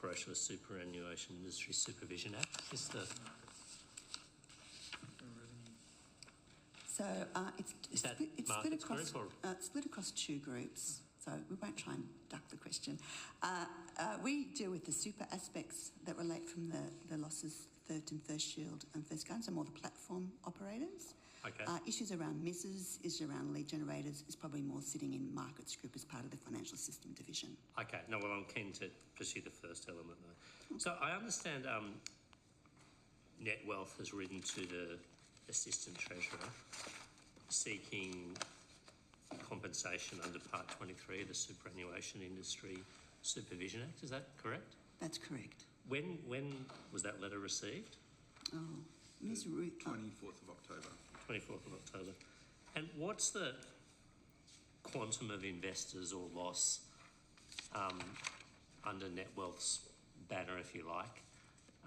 operation of the Superannuation Industry Supervision Act? Is the... So it's split across two groups. So we won't try and duck the question. We deal with the super aspects that relate from the losses, third and first shield and first gun, so more the platform operators. Okay. Issues around misses, issues around lead generators is probably more sitting in markets group as part of the financial system division. Okay. No, well, I'm keen to pursue the first element though. Okay. So I understand Net Wealth has written to the Assistant Treasurer seeking compensation under Part 23 of the Superannuation Industry Supervision Act. Is that correct? That's correct. When was that letter received? Oh, Ms. Ruth. 24th of October. 24th of October. And what's the quantum of investors or loss under Net Wealth's banner, if you like,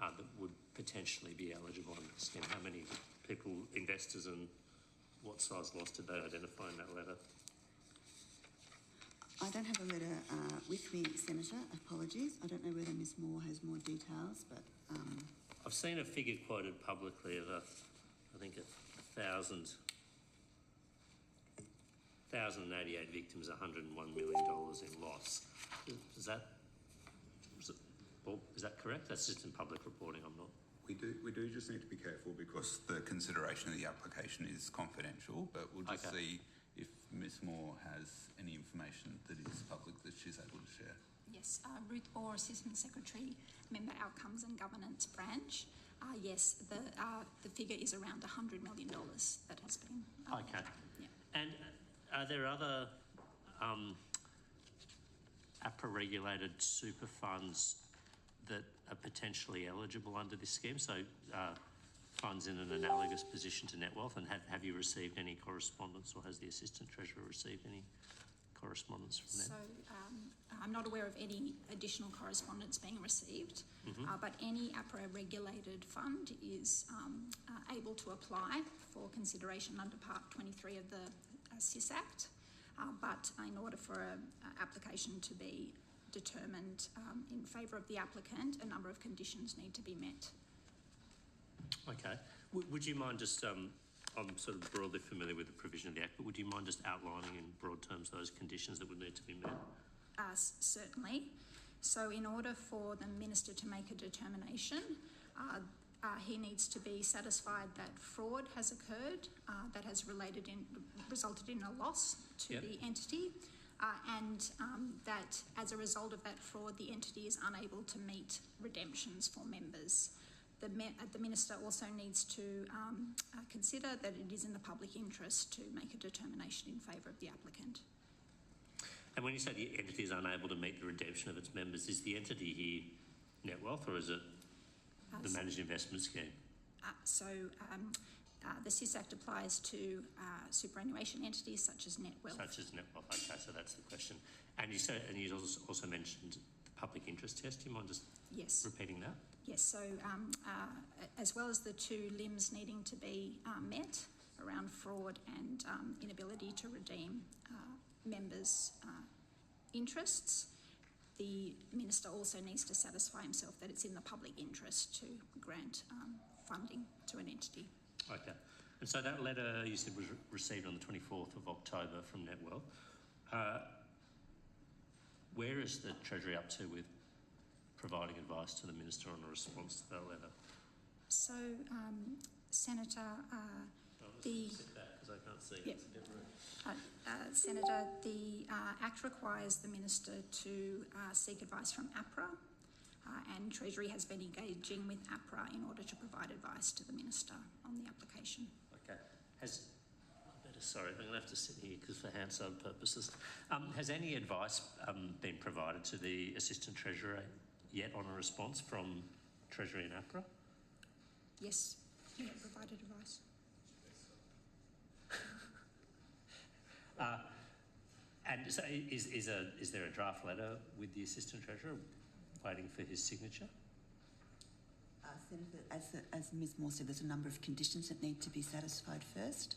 that would potentially be eligible under the scheme? How many people, investors, and what size loss did they identify in that letter? I don't have a letter with me, Senator. Apologies. I don't know whether Ms. Moore has more details, but... I've seen a figure quoted publicly of, I think, 1,088 victims, $101 million in loss. Is that correct? That's just in public reporting. I'm not... We do just need to be careful because the consideration of the application is confidential, but we'll just see if Ms. Moore has any information that is public that she's able to share. Yes, Ruth Orr, Assistant Secretary, Member Outcomes and Governance Branch. Yes, the figure is around $100 million that has been... Okay. Yeah. And are there other APRA-regulated super funds that are potentially eligible under this scheme? So funds in an analogous position to Net Wealth, and have you received any correspondence, or has the Assistant Treasurer received any correspondence from them? So I'm not aware of any additional correspondence being received, but any APRA-regulated fund is able to apply for consideration under Part 23 of the SIS Act, but in order for an application to be determined in favour of the applicant, a number of conditions need to be met. Okay. Would you mind just, I'm sort of broadly familiar with the provision of the Act, but would you mind just outlining in broad terms those conditions that would need to be met? Certainly. So in order for the Minister to make a determination, he needs to be satisfied that fraud has occurred that has resulted in a loss to the entity, and that as a result of that fraud, the entity is unable to meet redemptions for members. The Minister also needs to consider that it is in the public interest to make a determination in favour of the applicant. And when you say the entity is unable to meet the redemption of its members, is the entity here Net Wealth, or is it the managed investment scheme? The SIS Act applies to superannuation entities such as Net Wealth. Such as Net Wealth, okay, so that's the question. And you also mentioned the public interest test. Do you mind just repeating that? Yes, so as well as the two limbs needing to be met around fraud and inability to redeem members' interests, the Minister also needs to satisfy himself that it's in the public interest to grant funding to an entity. Okay. And so that letter you said was received on the 24th of October from Net Wealth. Where is the Treasury up to with providing advice to the Minister on a response to that letter? So, Senator, sit back because I can't see. Yep. It's a bit rude. Senator, the Act requires the Minister to seek advice from APRA, and Treasury has been engaging with APRA in order to provide advice to the Minister on the application. Okay. Sorry, I'm going to have to sit here because for Hansard purposes. Has any advice been provided to the Assistant Treasurer yet on a response from Treasury and APRA? Yes, we have provided advice. And so is there a draft letter with the Assistant Treasurer waiting for his signature? Senator, as Ms Moore said, there's a number of conditions that need to be satisfied first.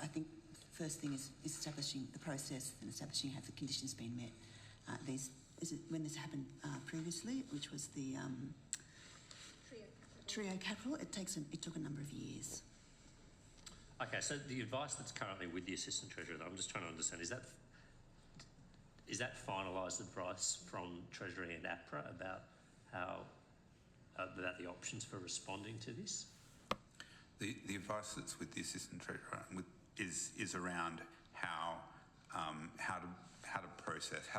I think the first thing is establishing the process and establishing have the conditions been met. These when this happened previously, which was the Trio Capital, it took a number of years. Okay, so the advice that's currently with the Assistant Treasurer, I'm just trying to understand, is that finalised advice from Treasury and APRA about how about the options for responding to this? The advice that's with the Assistant Treasurer is around how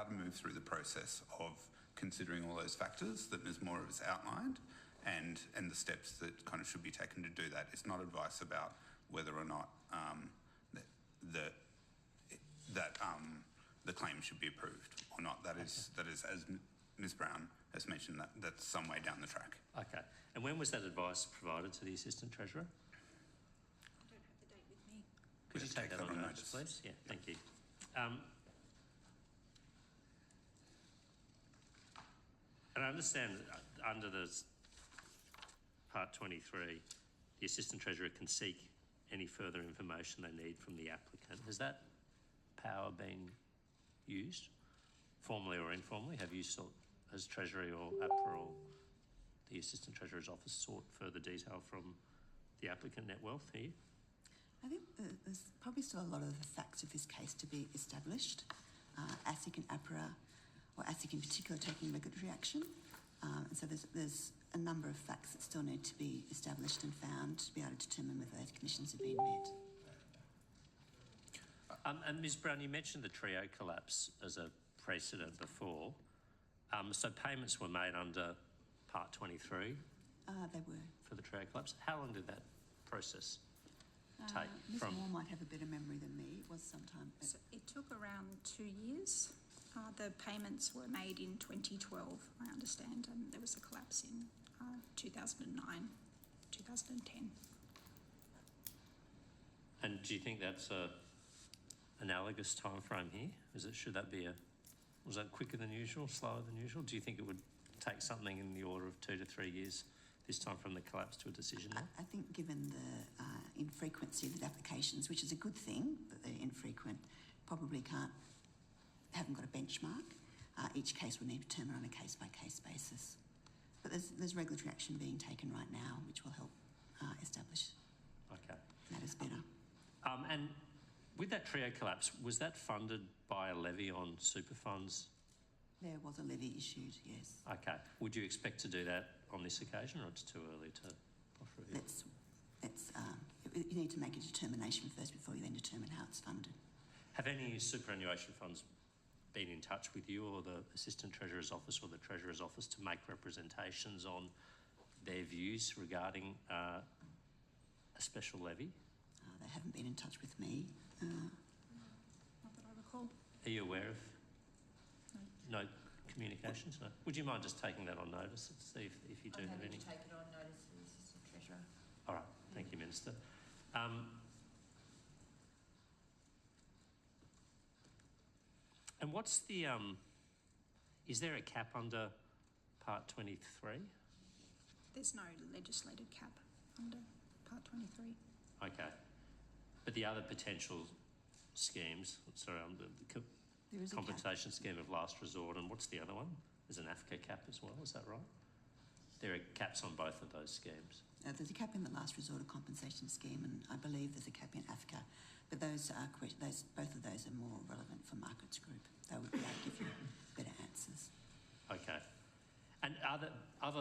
to move through the process of considering all those factors that Ms. Moore has outlined, and the steps that kind of should be taken to do that. It's not advice about whether or not the claim should be approved or not. That is, as Ms. Brown has mentioned, that's some way down the track. Okay. And when was that advice provided to the Assistant Treasurer? I don't have the date with me. Could you take that on notice, please? Yeah, thank you. And I understand under the Part 23, the Assistant Treasurer can seek any further information they need from the applicant. Has that power been used, formally or informally? Has Treasury or APRA or the Assistant Treasurer's Office sought further detail from the applicant net wealth here? I think there's probably still a lot of the facts of this case to be established. ASIC and APRA, or ASIC in particular, taking regulatory action. And so there's a number of facts that still need to be established and found to be able to determine whether those conditions have been met. And Ms. Brown, you mentioned the Trio collapse as a precedent before. So payments were made under Part 23? They were. For the Trio collapse. How long did that process take? Ms. Moore might have a better memory than me. It was sometime. So it took around 2 years. The payments were made in 2012, I understand, and there was a collapse in 2009, 2010. And do you think that's a analogous time frame here? Was that quicker than usual, slower than usual? Do you think it would take something in the order of 2 to 3 years this time from the collapse to a decision? I think given the infrequency of the applications, which is a good thing, that they're infrequent, probably haven't got a benchmark. Each case will need to be determined on a case-by-case basis. But there's regulatory action being taken right now, which will help establish matters better. And with that Trio collapse, was that funded by a levy on super funds? There was a levy issued, yes. Okay. Would you expect to do that on this occasion, or it's too early to offer a view? You need to make a determination first before you then determine how it's funded. Have any superannuation funds been in touch with you or the Assistant Treasurer's Office or the Treasurer's Office to make representations on their views regarding a special levy? They haven't been in touch with me. Not that I recall. Are you aware of no communications? No. Would you mind just taking that on notice and see if you do have any? I'm happy to take it on notice for the Assistant Treasurer. All right. Thank you, Minister. And what's the, is there a cap under Part 23? There's no legislated cap under Part 23. Okay. But the other potential schemes, There is a compensation scheme of last resort, and what's the other one? There's an AFCA cap as well, is that right? There are caps on both of those schemes. There's a cap in the last resort compensation scheme, and I believe there's a cap in AFCA, but both of those are more relevant for Margaret's group. They would be able to give you better answers. Okay. And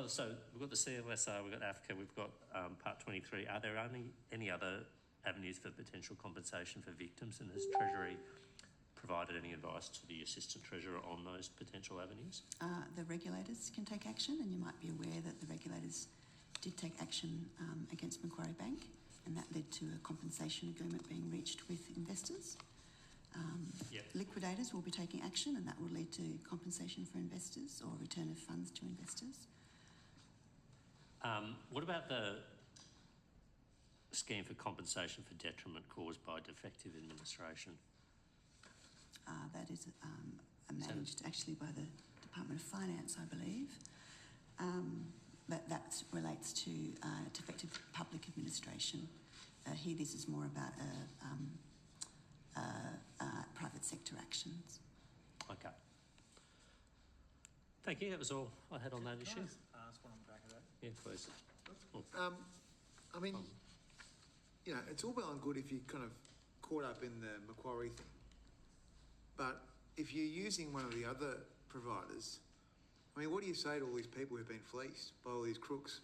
so we've got the CLSR, we've got AFCA, we've got Part 23. Are there any other avenues for potential compensation for victims, and has Treasury provided any advice to the Assistant Treasurer on those potential avenues? The regulators can take action, and you might be aware that the regulators did take action against Macquarie Bank, and that led to a compensation agreement being reached with investors. Liquidators will be taking action, and that will lead to compensation for investors or return of funds to investors. What about the scheme for compensation for detriment caused by defective administration? That is managed actually by the Department of Finance, I believe. But that relates to defective public administration. Here, this is more about private sector actions. Okay. Thank you. That was all I had on that issue. Ask one on the back of that. Yeah, please. I mean, you know, it's all well and good if you're kind of caught up in the Macquarie thing, but if you're using one of the other providers, I mean, what do you say to all these people who've been fleeced by all these crooks?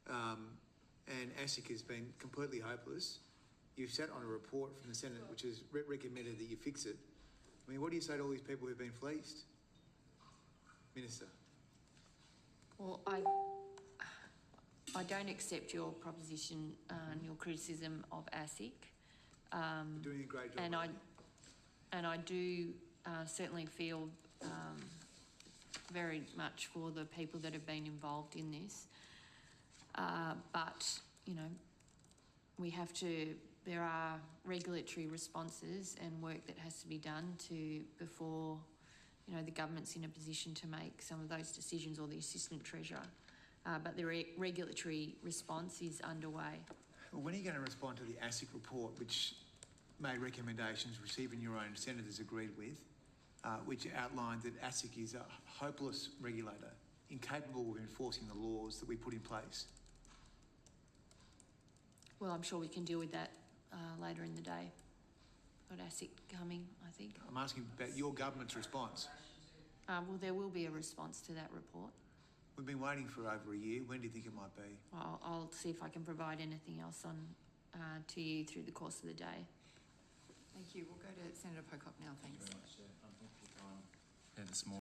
And ASIC has been completely hopeless. You've sat on a report from the Senate which has recommended that you fix it. I mean, what do you say to all these people who've been fleeced? Minister. Well, I don't accept your proposition and your criticism of ASIC. You're doing a great job. And I do certainly feel very much for the people that have been involved in this. But, you know, there are regulatory responses and work that has to be done before, you know, the government's in a position to make some of those decisions, or the Assistant Treasurer. But the regulatory response is underway. Well, when are you going to respond to the ASIC report, which made recommendations which even your own senators agreed with, which outlined that ASIC is a hopeless regulator, incapable of enforcing the laws that we put in place? Well, I'm sure we can deal with that later in the day. Got ASIC coming, I think. I'm asking about your government's response. Well, there will be a response to that report. We've been waiting for over a year. When do you think it might be? Well, I'll see if I can provide anything else on to you through the course of the day. Thank you. We'll go to Senator Pocock now, thanks. This morning.